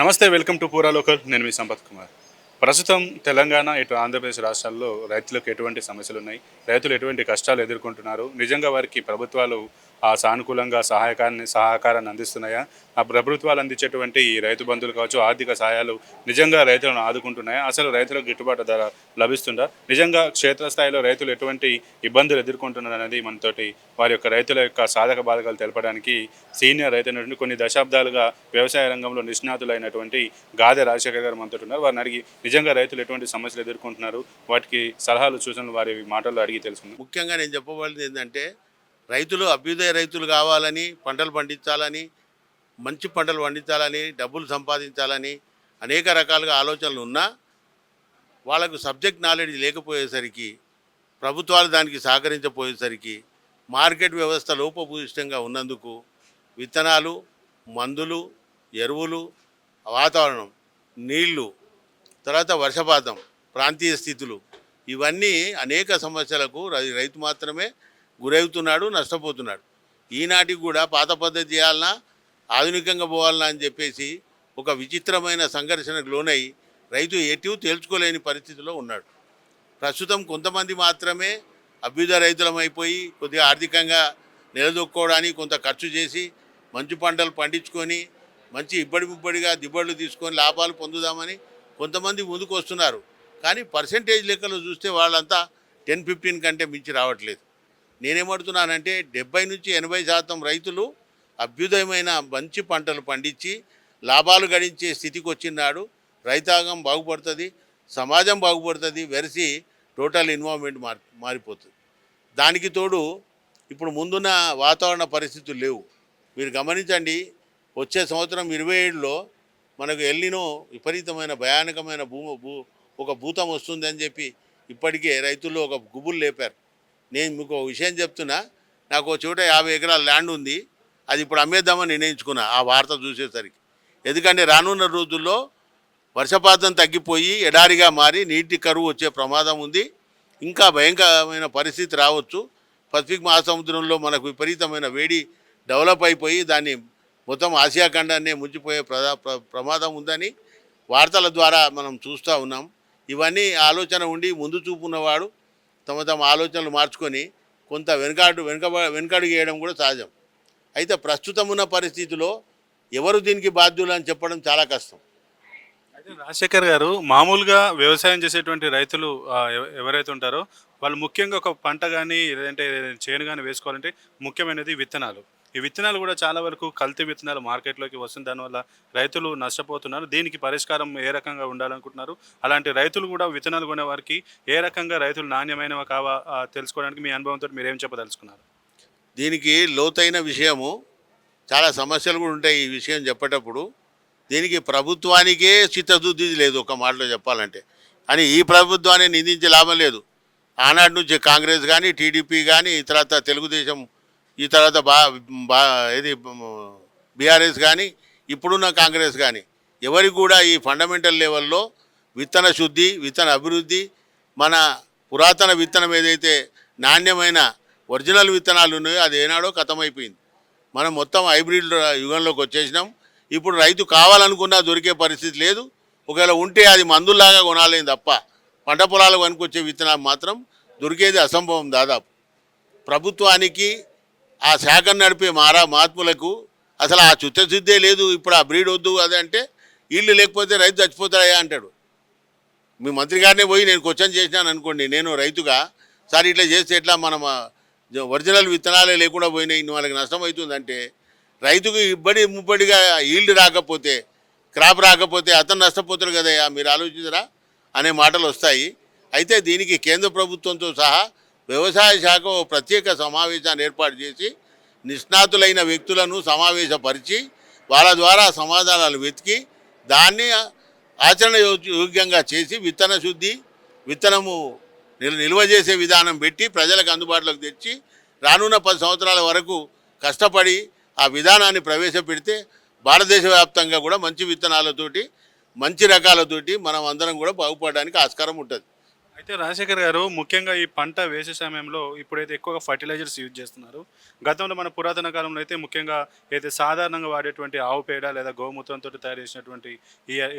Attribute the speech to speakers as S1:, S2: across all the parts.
S1: నమస్తే, welcome to పూరా local. నేను మీ సంపత్ కుమార్. ప్రస్తుతం తెలంగాణ ఇటు ఆంధ్రప్రదేశ్ రాష్ట్రాల్లో రైతులకు ఎటువంటి సమస్యలు ఉన్నాయి, రైతులు ఎటువంటి కష్టాలు ఎదుర్కొంటున్నారు, నిజంగా వారికి ప్రభుత్వాలు సానుకూలంగా సహకారాన్ని అందిస్తున్నాయా, ఆ ప్రభుత్వాలు అందించేటువంటి ఈ రైతు బంధువులు కావచ్చు, ఆర్థిక సహాయాలు నిజంగా రైతులను ఆదుకుంటున్నాయా, అసలు రైతులకు గిట్టుబాటు ధర లభిస్తుందా, నిజంగా క్షేత్రస్థాయిలో రైతులు ఎటువంటి ఇబ్బందులు ఎదుర్కొంటున్నారు అనేది మనతోటి వారి యొక్క రైతుల యొక్క సాధక బాధకాలు తెలపడానికి సీనియర్ రైతు కొన్ని దశాబ్దాలుగా వ్యవసాయ రంగంలో నిష్ణాతులైనటువంటి గాదె రాజశేఖర్ గారు మనతో ఉన్నారు. వారిని అడిగి నిజంగా రైతులు ఎటువంటి సమస్యలు ఎదుర్కొంటున్నారు, వాటికి సలహాలు సూచనలు వారి మాటల్లో అడిగి తెలుసుకుందాం.
S2: ముఖ్యంగా నేను చెప్పబోయేది ఏంటంటే, రైతులు అభ్యుదయ రైతులు కావాలని, పంటలు పండించాలని, మంచి పంటలు పండించాలని, డబ్బులు సంపాదించాలని అనేక రకాలుగా ఆలోచనలు ఉన్నా వాళ్ళకు సబ్జెక్ట్ నాలెడ్జ్ లేకపోయేసరికి, ప్రభుత్వాలు దానికి సహకరించపోయేసరికి, మార్కెట్ వ్యవస్థ లోపభూయిష్టంగా ఉన్నందుకు విత్తనాలు, మందులు, ఎరువులు, వాతావరణం, నీళ్లు, తర్వాత వర్షపాతం, ప్రాంతీయ స్థితులు, ఇవన్నీ అనేక సమస్యలకు రైతు మాత్రమే గురవుతున్నాడు, నష్టపోతున్నాడు. ఈనాటికి కూడా పాత పద్ధతి చేయాలన్నా, ఆధునికంగా పోవాలన్నా అని చెప్పేసి ఒక విచిత్రమైన సంఘర్షణకు లోనై రైతు ఎటు తేల్చుకోలేని పరిస్థితిలో ఉన్నాడు. ప్రస్తుతం కొంతమంది మాత్రమే అభ్యుదయ రైతులమైపోయి కొద్దిగా ఆర్థికంగా నిలదొక్కోవడానికి కొంత ఖర్చు చేసి మంచి పంటలు పండించుకొని మంచి ఇబ్బడిగా దిబ్బళ్ళు తీసుకొని లాభాలు పొందుదామని కొంతమంది ముందుకు వస్తున్నారు. కానీ పర్సెంటేజ్ లెక్కలు చూస్తే వాళ్ళంతా 10-15 కంటే మించి రావట్లేదు. నేనేమడుతున్నానంటే 70 నుంచి 80% రైతులు అభ్యుదయమైన మంచి పంటలు పండించి లాభాలు గడించే స్థితికి వచ్చినాడు. రైతాంగం బాగుపడుతుంది, సమాజం బాగుపడుతుంది, వెరసి టోటల్ ఇన్వాల్వ్మెంట్ మారిపోతుంది. దానికి తోడు ఇప్పుడు ముందున్న వాతావరణ పరిస్థితులు లేవు. మీరు గమనించండి, వచ్చే సంవత్సరం 27లో మనకు ఎల్నినో విపరీతమైన భయానకమైన ఒక భూతం వస్తుంది అని చెప్పి ఇప్పటికే రైతుల్లో ఒక గుబులు లేపారు. నేను మీకు ఒక విషయం చెప్తున్నా, నాకు ఒక చోట 50 ఎకరాల ల్యాండ్ ఉంది, అది ఇప్పుడు అమ్మేద్దామని నిర్ణయించుకున్నా ఆ వార్త చూసేసరికి. ఎందుకంటే రానున్న రోజుల్లో వర్షపాతం తగ్గిపోయి ఎడారిగా మారి నీటి కరువు వచ్చే ప్రమాదం ఉంది. ఇంకా భయంకరమైన పరిస్థితి రావచ్చు. పసిఫిక్ మహాసముద్రంలో మనకు విపరీతమైన వేడి డెవలప్ అయిపోయి దాన్ని మొత్తం ఆసియా ఖండాన్నే ముంచిపోయే ప్రమాదం ఉందని వార్తల ద్వారా మనం చూస్తూ ఉన్నాం. ఇవన్నీ ఆలోచన ఉండి ముందు చూపున్నవాడు తమ ఆలోచనలు మార్చుకొని కొంత వెనుకడుగు వేయడం కూడా సహజం. అయితే ప్రస్తుతం ఉన్న పరిస్థితిలో ఎవరు దీనికి బాధ్యులు అని చెప్పడం చాలా కష్టం.
S1: అయితే రాజశేఖర్ గారు, మామూలుగా వ్యవసాయం చేసేటువంటి రైతులు ఎవరైతే ఉంటారో వాళ్ళు ముఖ్యంగా ఒక పంట కానీ లేదంటే చేను కానీ వేసుకోవాలంటే ముఖ్యమైనది విత్తనాలు. ఈ విత్తనాలు కూడా చాలా వరకు కల్తీ విత్తనాలు మార్కెట్లోకి వస్తుంది. దానివల్ల రైతులు నష్టపోతున్నారు. దీనికి పరిష్కారం ఏ రకంగా ఉండాలనుకుంటున్నారు? అలాంటి రైతులు కూడా విత్తనాలు కొనే వారికి ఏ రకంగా రైతులు నాణ్యమైనవి తెలుసుకోవడానికి మీ అనుభవంతో మీరు ఏం చెప్పదలుచుకున్నారు?
S2: దీనికి లోతైన విషయము, చాలా సమస్యలు కూడా ఉంటాయి ఈ విషయం చెప్పేటప్పుడు. దీనికి ప్రభుత్వానికే చిత్తశుద్ధి లేదు ఒక మాటలో చెప్పాలంటే. అని ఈ ప్రభుత్వాన్ని నిందించే లాభం లేదు. ఆనాటి నుంచి కాంగ్రెస్ కానీ, టీడీపీ కానీ, ఈ తర్వాత తెలుగుదేశం, ఈ తర్వాత బీఆర్ఎస్ కానీ, ఇప్పుడున్న కాంగ్రెస్ కానీ, ఎవరికి కూడా ఈ ఫండమెంటల్ లెవెల్లో విత్తన శుద్ధి, విత్తన అభివృద్ధి, మన పురాతన విత్తనం ఏదైతే నాణ్యమైన ఒరిజినల్ విత్తనాలు ఉన్నాయో అది ఏనాడో ఖతమైపోయింది. మనం మొత్తం హైబ్రిడ్ యుగంలోకి వచ్చేసినాం. ఇప్పుడు రైతు కావాలనుకున్నా దొరికే పరిస్థితి లేదు. ఒకవేళ ఉంటే అది మందుల్లాగా కొనాలేని తప్ప పంట పొలాలకు పనికొచ్చే విత్తనాలు మాత్రం దొరికేది అసంభవం దాదాపు. ప్రభుత్వానికి ఆ శాఖను నడిపే మహాత్ములకు అసలు ఆ చిత్తశుద్ధే లేదు. ఇప్పుడు ఆ బ్రీడ్ వద్దు అదే అంటే వీళ్ళు లేకపోతే రైతు చచ్చిపోతాయా అంటాడు. మీ మంత్రి గారినే పోయి నేను క్వశ్చన్ చేసినాను అనుకోండి, నేను రైతుగా, సార్ ఇట్లా చేస్తే ఎట్లా, మనం ఒరిజినల్ విత్తనాలే లేకుండా పోయినాయి, వాళ్ళకి నష్టం అవుతుందంటే, రైతుకు ముప్పడిగా ఈల్డ్ రాకపోతే, క్రాప్ రాకపోతే అతను నష్టపోతారు కదయ్యా, మీరు ఆలోచించరా అనే మాటలు వస్తాయి. అయితే దీనికి కేంద్ర ప్రభుత్వంతో సహా వ్యవసాయ శాఖ ప్రత్యేక సమావేశాన్ని ఏర్పాటు చేసి నిష్ణాతులైన వ్యక్తులను సమావేశపరిచి వాళ్ళ ద్వారా సమాధానాలు వెతికి దాన్ని ఆచరణ యోగ్యంగా చేసి విత్తన శుద్ధి, విత్తనము నిల్వ చేసే విధానం పెట్టి ప్రజలకు అందుబాటులోకి తెచ్చి రానున్న 10 సంవత్సరాల వరకు కష్టపడి ఆ విధానాన్ని ప్రవేశపెడితే భారతదేశ వ్యాప్తంగా కూడా మంచి విత్తనాలతోటి, మంచి రకాలతోటి మనం అందరం కూడా బాగుపడడానికి ఆస్కారం ఉంటుంది.
S1: అయితే రాజశేఖర్ గారు ముఖ్యంగా ఈ పంట వేసే సమయంలో ఇప్పుడైతే ఎక్కువగా ఫర్టిలైజర్స్ యూజ్ చేస్తున్నారు. గతంలో మన పురాతన కాలంలో అయితే ముఖ్యంగా అయితే సాధారణంగా వాడేటువంటి ఆవు పేడ లేదా గోమూత్రంతో తయారు చేసినటువంటి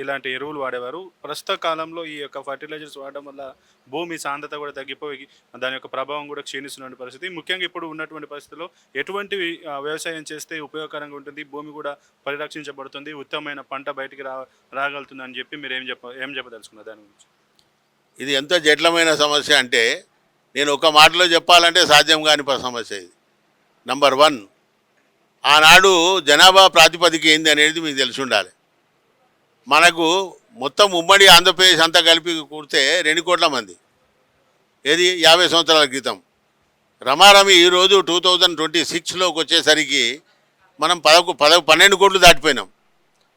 S1: ఇలాంటి ఎరువులు వాడేవారు. ప్రస్తుత కాలంలో ఈ యొక్క ఫర్టిలైజర్స్ వాడడం వల్ల భూమి సాంద్రత కూడా తగ్గిపోయి దాని యొక్క ప్రభావం కూడా క్షీణిస్తున్న పరిస్థితి. ముఖ్యంగా ఇప్పుడు ఉన్నటువంటి పరిస్థితుల్లో ఎటువంటి వ్యవసాయం చేస్తే ఉపయోగకరంగా ఉంటుంది, భూమి కూడా పరిరక్షించబడుతుంది, ఉత్తమమైన పంట బయటికి రాగలుగుతుందని చెప్పి మీరు ఏం చెప్పదలుచుకున్నారు దాని గురించి?
S2: ఇది ఎంత జటిలమైన సమస్య అంటే నేను ఒక మాటలో చెప్పాలంటే సాధ్యం కాని సమస్య ఇది. నంబర్ 1, ఆనాడు జనాభా ప్రాతిపదిక ఏంది అనేది మీకు తెలిసి ఉండాలి. మనకు మొత్తం ఉమ్మడి ఆంధ్రప్రదేశ్ అంతా కలిపి కూడితే 2 కోట్ల మంది. ఏది 50 సంవత్సరాల క్రితం. రమారమి ఈరోజు 2026లోకి వచ్చేసరికి మనం 12 కోట్లు దాటిపోయినాం.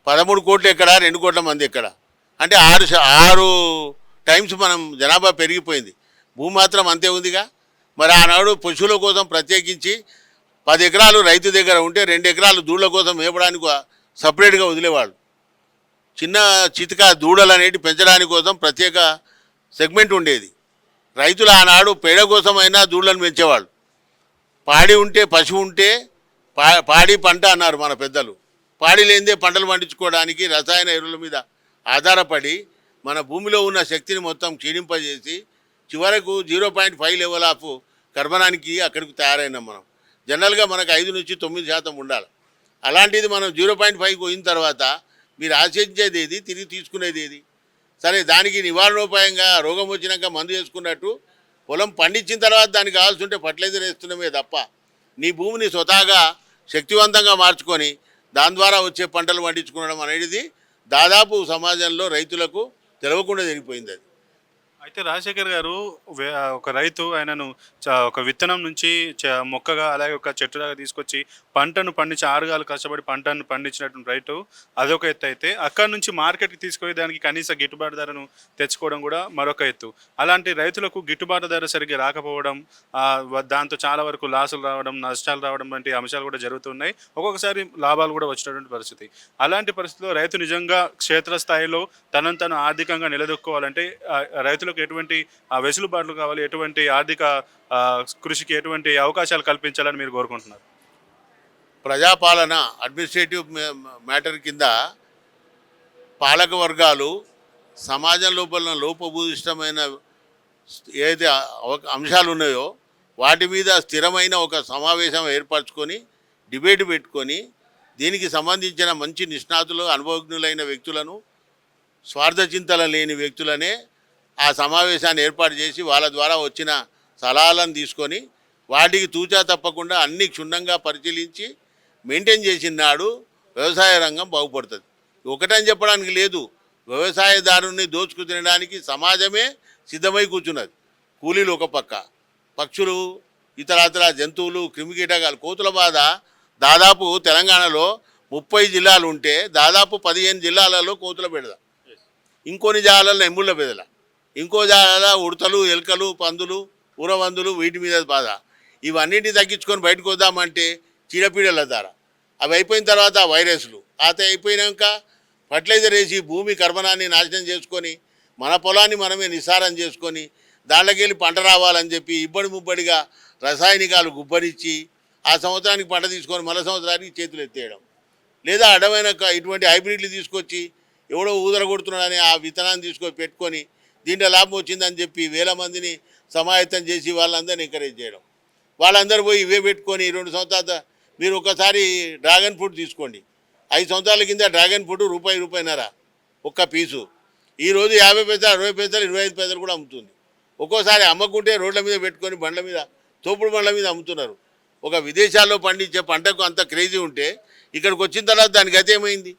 S2: 13 కోట్లు ఎక్కడ, 2 కోట్ల మంది ఎక్కడ, అంటే 6 టైమ్స్ మనం జనాభా పెరిగిపోయింది. భూమి మాత్రం అంతే ఉందిగా. మరి ఆనాడు పశువుల కోసం ప్రత్యేకించి 10 ఎకరాలు రైతు దగ్గర ఉంటే 2 ఎకరాలు దూడల కోసం మేపడానికి సపరేట్గా వదిలేవాళ్ళు. చిన్న చితక దూడలు అనేవి పెంచడానికి కోసం ప్రత్యేక సెగ్మెంట్ ఉండేది. రైతులు ఆనాడు పేడ కోసమైనా దూడలను పెంచేవాళ్ళు. పాడి ఉంటే పశువు ఉంటే పాడి పంట అన్నారు మన పెద్దలు. పాడి లేనిదే పంటలు పండించుకోవడానికి రసాయన ఎరువుల మీద ఆధారపడి మన భూమిలో ఉన్న శక్తిని మొత్తం క్షీణింపజేసి చివరకు 0.5 లెవెల్ ఆఫ్ కర్బనానికి అక్కడికి తయారైనాం మనం. జనరల్గా మనకు 5 నుంచి 9% ఉండాలి. అలాంటిది మనం 0.5 పోయిన తర్వాత మీరు ఆశించేది ఏది, తిరిగి తీసుకునేది ఏది? సరే, దానికి నివారణోపాయంగా రోగం వచ్చినాక మందు వేసుకున్నట్టు పొలం పండించిన తర్వాత దానికి కావాల్సి ఉంటే ఫర్టిలైజర్ వేస్తున్నామే తప్ప నీ భూమిని స్వతహాగా శక్తివంతంగా మార్చుకొని దాని ద్వారా వచ్చే పంటలు పండించుకోవడం అనేది దాదాపు సమాజంలో రైతులకు తెలవకుండా జరిగిపోయింది. అది
S1: అయితే రాజశేఖర్ గారు ఒక రైతు ఆయనను ఒక విత్తనం నుంచి మొక్కగా అలాగే ఒక చెట్టులాగా తీసుకొచ్చి పంటను పండించి 6 కాలు కష్టపడి పంటను పండించినటువంటి రైతు అదొక ఎత్తు. అయితే అక్కడ నుంచి మార్కెట్కి తీసుకుపోయేదానికి కనీస గిట్టుబాటు ధరను తెచ్చుకోవడం కూడా మరొక ఎత్తు. అలాంటి రైతులకు గిట్టుబాటు ధర సరిగ్గా రాకపోవడం, దాంతో చాలా వరకు లాసులు రావడం, నష్టాలు రావడం వంటి అంశాలు కూడా జరుగుతున్నాయి. ఒక్కొక్కసారి లాభాలు కూడా వచ్చినటువంటి పరిస్థితి. అలాంటి పరిస్థితిలో రైతు నిజంగా క్షేత్రస్థాయిలో తనను తను ఆర్థికంగా నిలదొక్కుకోవాలంటే రైతులకు ఎటువంటి వెసులుబాట్లు కావాలి, ఎటువంటి ఆర్థిక కృషికి ఎటువంటి అవకాశాలు కల్పించాలని మీరు కోరుకుంటున్నారు?
S2: ప్రజాపాలన అడ్మినిస్ట్రేటివ్ మ్యాటర్ కింద పాలక వర్గాలు సమాజం లోపల లోపభూయిష్టమైన ఏదైతే అంశాలు ఉన్నాయో వాటి మీద స్థిరమైన ఒక సమావేశం ఏర్పరచుకొని డిబేట్ పెట్టుకొని దీనికి సంబంధించిన మంచి నిష్ణాతులు అనుభవజ్ఞులైన వ్యక్తులను, స్వార్థ చింతన లేని వ్యక్తులనే ఆ సమావేశాన్ని ఏర్పాటు చేసి వాళ్ళ ద్వారా వచ్చిన సలహాలను తీసుకొని వాటికి తూచా తప్పకుండా అన్ని క్షుణ్ణంగా పరిశీలించి మెయింటైన్ చేసిన నాడు వ్యవసాయ రంగం బాగుపడుతుంది. ఒకటని చెప్పడానికి లేదు. వ్యవసాయదారుని దోచుకు తినడానికి సమాజమే సిద్ధమై కూర్చున్నది. కూలీలు ఒక పక్క, పక్షులు, ఇతరతర జంతువులు, క్రిమికీటకాలు, కోతుల బాధ దాదాపు తెలంగాణలో 30 జిల్లాలు ఉంటే దాదాపు 15 జిల్లాలలో కోతుల బెడద, ఇంకొన్ని జాగాలలో ఎమ్ముళ్ళ బెదల, ఇంకో జాగాల ఉడతలు, ఎలుకలు, పందులు, ఉరవందులు, వీటి మీద బాధ. ఇవన్నింటినీ తగ్గించుకొని బయటకు వద్దామంటే చీడపీడల ద్వారా అవి అయిపోయిన తర్వాత వైరస్లు అయిపోయినాక ఫర్టిలైజర్ వేసి భూమి కర్బనాన్ని నాశనం చేసుకొని మన పొలాన్ని మనమే నిస్సారం చేసుకొని దాంట్లోకి వెళ్ళి పంట రావాలని చెప్పి ఇబ్బడి ముబ్బడిగా రసాయనికాలు గుబ్బరిచ్చి ఆ సంవత్సరానికి పంట తీసుకొని మళ్ళీ సంవత్సరానికి చేతులు ఎత్తేయడం, లేదా అడమైన ఇటువంటి హైబ్రిడ్లు తీసుకొచ్చి ఎవడో ఊదర కొడుతున్నాడని ఆ విత్తనాన్ని తీసుకొని పెట్టుకొని దీంట్లో లాభం వచ్చిందని చెప్పి వేల మందిని సమాయత్తం చేసి వాళ్ళందరినీ ఎంకరేజ్ చేయడం. వాళ్ళందరూ పోయి ఇవే పెట్టుకొని 2 సంవత్సరాలు మీరు ఒకసారి డ్రాగన్ ఫ్రూట్ తీసుకోండి. 5 సంవత్సరాల కింద డ్రాగన్ ఫ్రూట్ రూపాయిన్నర ఒక్క పీసు. ఈరోజు 50 పైసలు, 60 పైసలు, 25 పైసలు కూడా అమ్ముతుంది. ఒక్కోసారి అమ్మకుంటే రోడ్ల మీద పెట్టుకొని బండ్ల మీద, తోపుడు బండ్ల మీద అమ్ముతున్నారు. ఒక విదేశాల్లో పండించే పంటకు అంత క్రేజీ ఉంటే ఇక్కడికి వచ్చిన తర్వాత దానికి గతి ఏమైంది?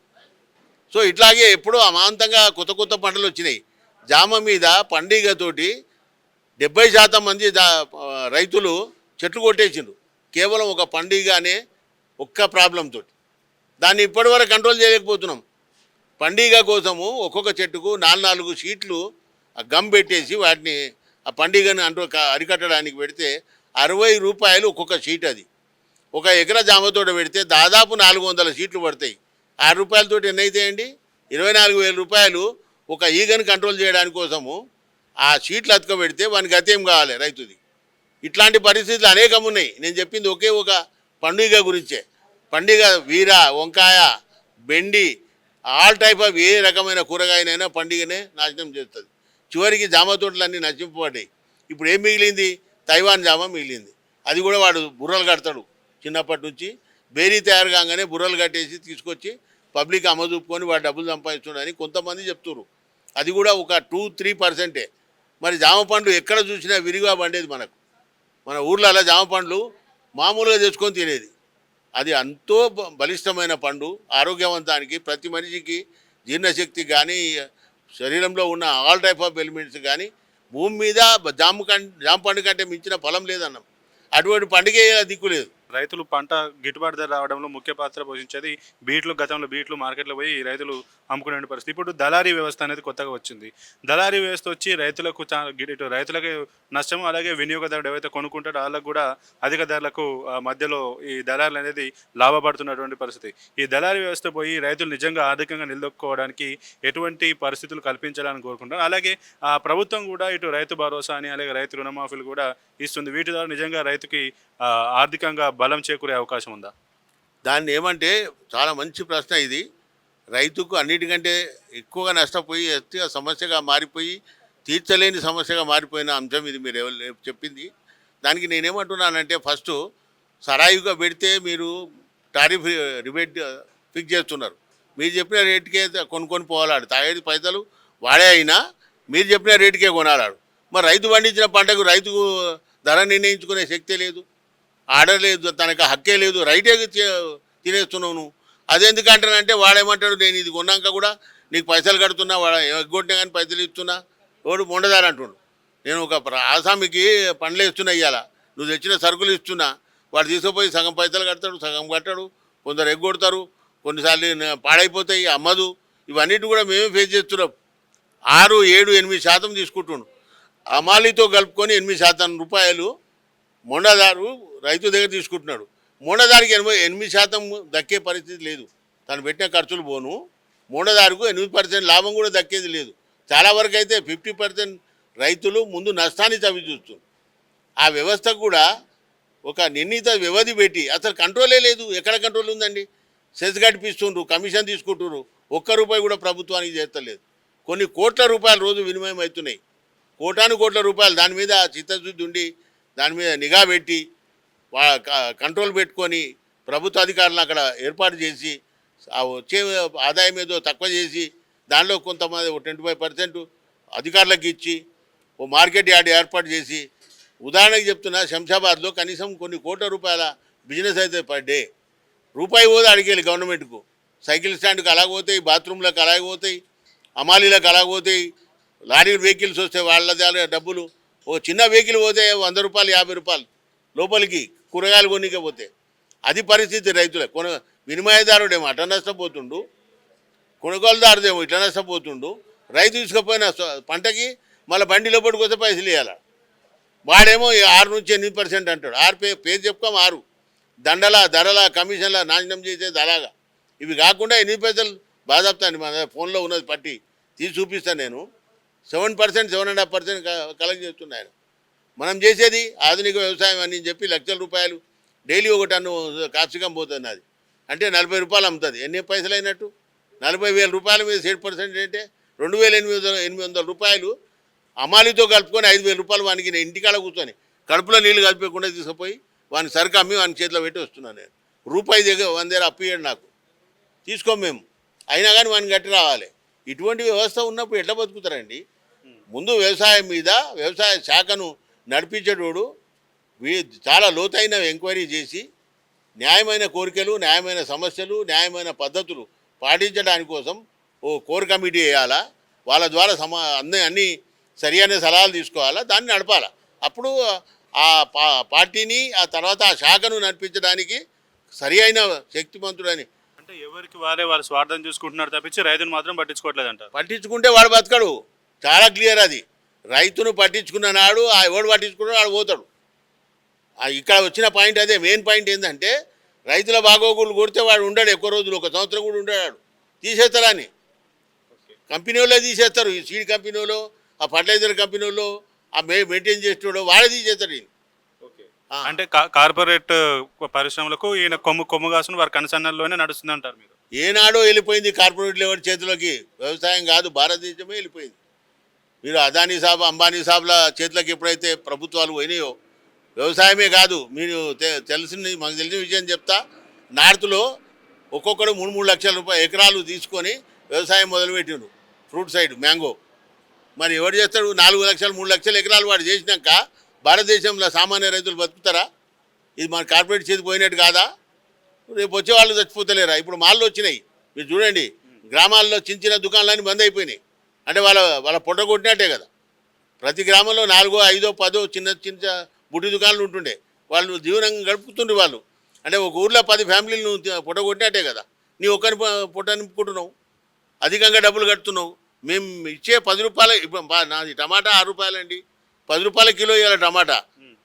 S2: సో ఇట్లాగే ఎప్పుడూ అమాంతంగా కొత్త కొత్త పంటలు వచ్చినాయి. జామ మీద పండుగతోటి 70% మంది రైతులు చెట్లు కొట్టేసిండ్రు. కేవలం ఒక పండుగ అనే ఒక్క ప్రాబ్లంతో దాన్ని ఇప్పటివరకు కంట్రోల్ చేయలేకపోతున్నాం. పండుగ కోసము ఒక్కొక్క చెట్టుకు 4 షీట్లు గమ్ పెట్టేసి వాటిని ఆ పండుగను అరికట్టడానికి పెడితే 60 రూపాయలు ఒక్కొక్క షీట్. అది ఒక ఎకరా జామతోట పెడితే దాదాపు 400 షీట్లు పడతాయి. 6 రూపాయలతో ఎన్ని అవుతాయండి? 24,000 రూపాయలు ఒక ఈగను కంట్రోల్ చేయడానికి కోసము ఆ షీట్లు అతకబెడితే వానికి గతేం కావాలి రైతుది. ఇట్లాంటి పరిస్థితులు అనేకం ఉన్నాయి. నేను చెప్పింది ఒకే ఒక పండుగ గురించే. పండుగ వీర, వంకాయ, బెండి, ఆల్ టైప్ ఆఫ్ ఏ రకమైన కూరగాయనైనా పండుగనే నాశనం చేస్తుంది. చివరికి జామ తోటలన్నీ నశింపబడ్డాయి. ఇప్పుడు ఏం మిగిలింది? తైవాన్ జామ మిగిలింది. అది కూడా వాడు బుర్రలు కడతాడు. చిన్నప్పటి నుంచి బేరీ తయారు కాగానే బుర్రలు కట్టేసి తీసుకొచ్చి పబ్లిక్ అమ్మజూపుకొని వాడు డబ్బులు సంపాదిస్తున్నాడని కొంతమంది చెప్తున్నారు. అది కూడా ఒక 2-3%. మరి జామ పండ్లు ఎక్కడ చూసినా విరిగా పండేది మనకు. మన ఊర్లలో జామ పండ్లు మామూలుగా తెచ్చుకొని తినేది. అది ఎంతో బలిష్టమైన పండు. ఆరోగ్యవంతానికి, ప్రతి మనిషికి జీర్ణశక్తి కానీ, శరీరంలో ఉన్న ఆల్ టైప్ ఆఫ్ ఎలిమెంట్స్ కానీ భూమి మీద జామ పండు కంటే మించిన ఫలం లేదన్నాం. అటువంటి పండుగ దిక్కు లేదు.
S1: రైతులు పంట గిట్టుబాటు ధర రావడంలో ముఖ్య పాత్ర పోషించేది బీట్లు. గతంలో బీట్లు మార్కెట్లో పోయి రైతులు అమ్ముకునే పరిస్థితి. ఇప్పుడు దళారీ వ్యవస్థ అనేది కొత్తగా వచ్చింది. దళారీ వ్యవస్థ వచ్చి రైతులకు ఇటు రైతులకి నష్టం, అలాగే వినియోగదారుడు ఎవరైతే కొనుక్కుంటాడో వాళ్ళకు కూడా అధిక ధరలకు మధ్యలో ఈ దళారులు అనేది లాభపడుతున్నటువంటి పరిస్థితి. ఈ దళారీ వ్యవస్థ పోయి రైతులు నిజంగా ఆర్థికంగా నిలదొక్కుకోవడానికి ఎటువంటి పరిస్థితులు కల్పించాలని కోరుకుంటారు. అలాగే ప్రభుత్వం కూడా ఇటు రైతు భరోసా అని, అలాగే రైతు రుణమాఫీలు కూడా ఇస్తుంది. వీటి ద్వారా నిజంగా రైతుకి ఆర్థికంగా బలం చేకూరే అవకాశం ఉందా?
S2: దాన్ని ఏమంటే చాలా మంచి ప్రశ్న ఇది. రైతుకు అన్నిటికంటే ఎక్కువగా నష్టపోయి సమస్యగా మారిపోయి తీర్చలేని సమస్యగా మారిపోయిన అంశం ఇది మీరు చెప్పింది. దానికి నేనేమంటున్నానంటే, ఫస్ట్ సరాయిగా పెడితే మీరు టారిఫ్ రిబేట్ ఫిక్స్ చేస్తున్నారు. మీరు చెప్పిన రేటుకే కొనుక్కొని పోవాలాడు. తాగేది పైసలు వాడే అయినా మీరు చెప్పిన రేటుకే కొనాలాడు. మరి రైతు పండించిన పంటకు రైతుకు ధర నిర్ణయించుకునే శక్తే లేదు, ఆర్డర్ లేదు, తనకు హక్కే లేదు. రైటే తినేస్తున్నావు నువ్వు. అదెందుకంటానంటే వాడేమంటాడు, నేను ఇది కొన్నాక కూడా నీకు పైసలు కడుతున్నా, వాడు ఎగ్గొట్టినా కానీ పైసలు ఇస్తున్నా. వాడు మొండదారు అంటుండు. నేను ఒక ఆసామికి పండ్లు ఇస్తున్నా, ఇవ్వాల నువ్వు తెచ్చిన సరుకులు ఇస్తున్నా, వాడు తీసుకుపోయి సగం పైసలు కడతాడు, సగం కట్టాడు. కొందరు ఎగ్గొడతారు, కొన్నిసార్లు పాడైపోతాయి, అమ్మదు. ఇవన్నిటి కూడా మేమే ఫేస్ చేస్తున్నాం. 6, 7, 8% తీసుకుంటుండు. అమాలీతో కలుపుకొని 8% రూపాయలు మొండదారు రైతు దగ్గర తీసుకుంటున్నాడు. మొండదారికి 8% దక్కే పరిస్థితి లేదు. తను పెట్టిన ఖర్చులు పోను, మొండదారుకు 8% లాభం కూడా దక్కేది లేదు. చాలా వరకు అయితే 50% రైతులు ముందు నష్టాన్ని చవి చూస్తున్నారు. ఆ వ్యవస్థకు కూడా ఒక నిర్ణీత వ్యవధి పెట్టి అసలు కంట్రోలే లేదు. ఎక్కడ కంట్రోల్ ఉందండి? సెస్ కట్టిపిస్తుండ్రు, కమిషన్ తీసుకుంటున్నారు. ₹1 కూడా ప్రభుత్వానికి చేస్తలేదు. కొన్ని కోట్ల రూపాయలు రోజు వినిమయం అవుతున్నాయి. కోట్ల రూపాయలు. దాని మీద చిత్తశుద్ధి ఉండి దాని మీద నిఘా పెట్టి కంట్రోల్ పెట్టుకొని ప్రభుత్వ అధికారులను అక్కడ ఏర్పాటు చేసి ఆ వచ్చే ఆదాయం ఏదో తక్కువ చేసి దానిలో కొంతమంది 25% అధికారులకు ఇచ్చి ఓ మార్కెట్ యార్డ్ ఏర్పాటు చేసి, ఉదాహరణకు చెప్తున్నా, శంషాబాద్లో కనీసం కొన్ని కోట్ల రూపాయల బిజినెస్ అయితే పర్ డే. రూపాయి పోతే అడిగేది గవర్నమెంట్కు. సైకిల్ స్టాండ్కి అలాగపోతాయి, బాత్రూంలకు అలాగపోతాయి, అమాలీలకు అలాగపోతాయి. లారీ వెహికల్స్ వస్తే వాళ్ళ డబ్బులు. ఓ చిన్న వెహికల్ పోతే ₹100, ₹50 లోపలికి కూరగాయలు కొనికే పోతే. అది పరిస్థితి రైతులే. వినిమయదారుడేమో అట్లా నష్టపోతుండు, కొనుగోలుదారుడేమో ఇట్లా నష్టపోతుండు. రైతు తీసుకుపోయిన పంటకి మళ్ళీ బండి లోపలికి వస్తే పైసలు ఇవ్వాలి. వాడేమో 6 నుంచి 8% అంటాడు. 6 పేరు చెప్పుకోం, 6 దండల ధరల కమిషన్ల నాశనం చేసేది అలాగా. ఇవి కాకుండా 8 పైసలు బాధాపుతాను. మన ఫోన్లో ఉన్నది పట్టి తీసి చూపిస్తాను నేను. 7%, 7.5% కలెక్ట్ చేస్తున్నాను. మనం చేసేది ఆధునిక వ్యవసాయం అని చెప్పి లక్షల రూపాయలు డైలీ ఒక టన్ను కాప్సికం పోతుంది. అది అంటే ₹40 అమ్ముతుంది. ఎన్ని పైసలు అయినట్టు? ₹40,000 మీద 7% అంటే ₹2,800 అమాలీతో కలుపుకొని ₹5,000 వానికి నేను ఇంటికాడ కూర్చొని కడుపులో నీళ్ళు కలిపకుండా తీసుకుపోయి వాని సరుకు అమ్మి వాని చేతిలో పెట్టి వస్తున్నాను నేను. ₹100 అప్పు ఇయ్యాడు నాకు, తీసుకోం మేము. అయినా కానీ వాడిని గట్టి రావాలి. ఇటువంటి వ్యవస్థ ఉన్నప్పుడు ఎట్లా బతుకుతారండి? ముందు వ్యవసాయం మీద వ్యవసాయ శాఖను నడిపించేటోడు చాలా లోతైన ఎంక్వైరీ చేసి న్యాయమైన కోరికలు, న్యాయమైన సమస్యలు, న్యాయమైన పద్ధతులు పాటించడానికి కోసం ఓ కోర్ కమిటీ వేయాలా. వాళ్ళ ద్వారా అన్ని సరియైన సలహాలు తీసుకోవాలా, దాన్ని నడపాలా. అప్పుడు ఆ పార్టీని, ఆ తర్వాత ఆ శాఖను నడిపించడానికి సరి అయిన శక్తిమంతుడని.
S1: అంటే ఎవరికి వారే వారి స్వార్థం చూసుకుంటున్నారు తప్పించి రైతును మాత్రం పట్టించుకోవట్లేదంట.
S2: పట్టించుకుంటే వాడు బతకడు. చాలా క్లియర్ అది. రైతును పట్టించుకున్న నాడు ఆ ఎవడు పట్టించుకున్నాడు వాడు పోతాడు. ఇక్కడ వచ్చిన పాయింట్ అదే. మెయిన్ పాయింట్ ఏంటంటే, రైతుల బాగోగులు కొడితే వాడు ఉండడు ఎక్కువ రోజులు, 1 సంవత్సరం కూడా ఉండడాడు. తీసేస్తారని కంపెనీ వాళ్ళే తీసేస్తారు. ఈ సీడ్ కంపెనీ వాళ్ళు, ఆ ఫర్టిలైజర్ కంపెనీ వాళ్ళు ఆ మెయింటైన్ చేస్తున్నాడో వాడే తీసేస్తాడు ఈయన. ఆ.
S1: అంటే కార్పొరేట్ పరిశ్రమలకు ఈయన కొమ్ము కొమ్ము కాసుకుని వారి కనుసన్నల్లోనే నడుస్తుంది అంటారు మీరు.
S2: ఏనాడో వెళ్ళిపోయింది కార్పొరేట్ లెవెల్ చేతిలోకి. వ్యవసాయం కాదు, భారతదేశమే వెళ్ళిపోయింది. మీరు అదానీ సాబ్ అంబానీ సాబ్ల చేతులకు ఎప్పుడైతే ప్రభుత్వాలు పోయినాయో, వ్యవసాయమే కాదు, మీరు తెలిసింది మాకు తెలిసిన విషయం చెప్తా. నార్త్లో ఒక్కొక్కడు 3-3 లక్షల రూపాయలు ఎకరాలు తీసుకొని వ్యవసాయం మొదలుపెట్టిండు. Fruit side mango. మరి ఎవరు చేస్తాడు? 4 లక్షలు 3 లక్షల ఎకరాలు వాడు చేసినాక భారతదేశంలో సామాన్య రైతులు బతుకుతారా? ఇది మన కార్పొరేట్ చేతి పోయినట్టు కాదా? రేపు వచ్చే వాళ్ళు చచ్చిపోతలేరా? ఇప్పుడు మాల్లో వచ్చినాయి మీరు చూడండి. గ్రామాల్లో చిన్న చిన్న దుకాణాలన్నీ బంద్ అయిపోయినాయి. అంటే వాళ్ళ పొట్ట కొట్టినట్టే కదా. ప్రతి గ్రామంలో 4, 5, 10 చిన్న చిన్న బుడ్డి దుకాణాలు ఉంటుండే. వాళ్ళు జీవనం గడుపుతుండ్రు వాళ్ళు. అంటే ఒక ఊర్లో 10 ఫ్యామిలీలు నువ్వు పొట్ట కొట్టినట్టే కదా. నీ ఒక్కరి పొట్ట నింపుకుంటున్నావు, అధికంగా డబ్బులు కడుతున్నావు. మేము ఇచ్చే 10 రూపాయలు, ఇప్పుడు నాది టమాటా 6 రూపాయలండి, 10 రూపాయల కిలో ఇవ్వాలి టమాటా.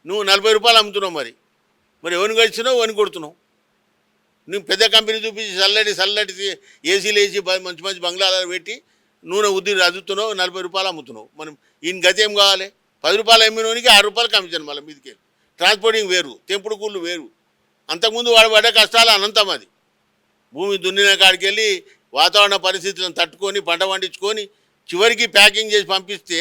S2: నువ్వు 40 రూపాయలు అమ్ముతున్నావు. మరి ఎవరిని గడిచినావు, ఎవరిని కొడుతున్నావు? నువ్వు పెద్ద కంపెనీ చూపించి చల్లటి ఏసీలు వేసి మంచి మంచి బంగ్లాలు పెట్టి నూనె ఉద్దిరి అదుతున్నావు, 40 రూపాయలు అమ్ముతున్నావు. మనం ఈయన గతి ఏం కావాలి? 10 రూపాయలు అమ్మినోనికి 6 రూపాయలు కమిషన్. మళ్ళీ మీదికి ట్రాన్స్పోర్టింగ్ వేరు, తెంపుడు కూళ్ళు వేరు. అంతకుముందు వాడు పడ్డ కష్టాలు అనంతం. అది భూమి దున్నిన కాడికి వెళ్ళి వాతావరణ పరిస్థితులను తట్టుకొని పంట పండించుకొని చివరికి ప్యాకింగ్ చేసి పంపిస్తే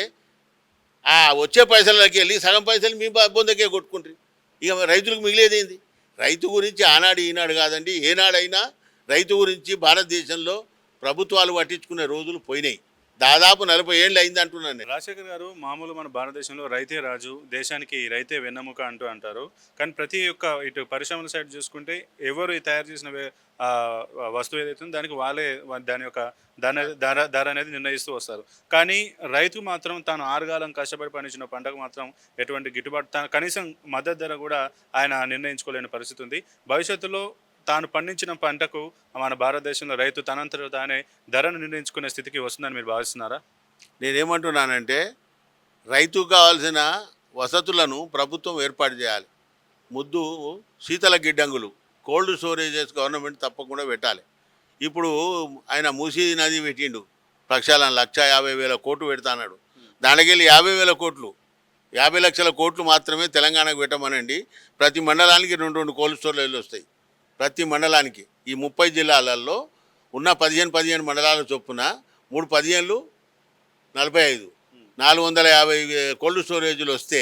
S2: ఆ వచ్చే పైసలకి వెళ్ళి సగం పైసలు మీ బొందకే కొట్టుకుంటారు. ఇక రైతులకు మిగిలేదేంది? రైతు గురించి ఆనాడు ఈనాడు కాదండి, ఏనాడైనా రైతు గురించి భారతదేశంలో ప్రభుత్వాలు పట్టించుకునే రోజులు పోయినాయి. దాదాపు 40 ఏళ్ళు అయింది అంటున్నాను నేను.
S1: రాజశేఖర్ గారు, మామూలు మన భారతదేశంలో రైతే రాజు, దేశానికి రైతే వెన్నెముక అంటారు. కానీ ప్రతి ఒక్క ఇటు పరిశ్రమల సైడ్ చూసుకుంటే ఎవరు ఈ తయారు చేసిన వస్తువు ఏదైతే ఉందో దానికి వాళ్ళే దాని యొక్క ధర అనేది నిర్ణయిస్తూ వస్తారు. కానీ రైతు మాత్రం తాను ఆరుగాలం కష్టపడి పండించిన పంటకు మాత్రం ఎటువంటి గిట్టుబాటు, కనీసం మద్దతు ధర కూడా ఆయన నిర్ణయించుకోలేని పరిస్థితి ఉంది. భవిష్యత్తులో తాను పండించిన పంటకు మన భారతదేశంలో రైతు తనంతట తానే ధరను నిర్ణయించుకునే స్థితికి వస్తుందని మీరు భావిస్తున్నారా?
S2: నేనేమంటున్నానంటే, రైతుకు కావాల్సిన వసతులను ప్రభుత్వం ఏర్పాటు చేయాలి. ముద్దు శీతల గిడ్డంగులు, కోల్డ్ స్టోరేజెస్ గవర్నమెంట్ తప్పకుండా పెట్టాలి. ఇప్పుడు ఆయన మూసీ నది పెట్టిండు ప్రక్షాళన, 1,50,000 కోట్లు పెడతాన్నాడు. దానికెళ్ళి 50,000 కోట్లు, 50 లక్షల కోట్లు మాత్రమే తెలంగాణకు పెట్టమనండి. ప్రతి మండలానికి 2 కోల్డ్ స్టోరేజ్లు వస్తాయి. ప్రతి మండలానికి ఈ 30 జిల్లాలలో ఉన్న 15 మండలాల చొప్పున 3 15 45 450 కోల్డ్ స్టోరేజీలు వస్తే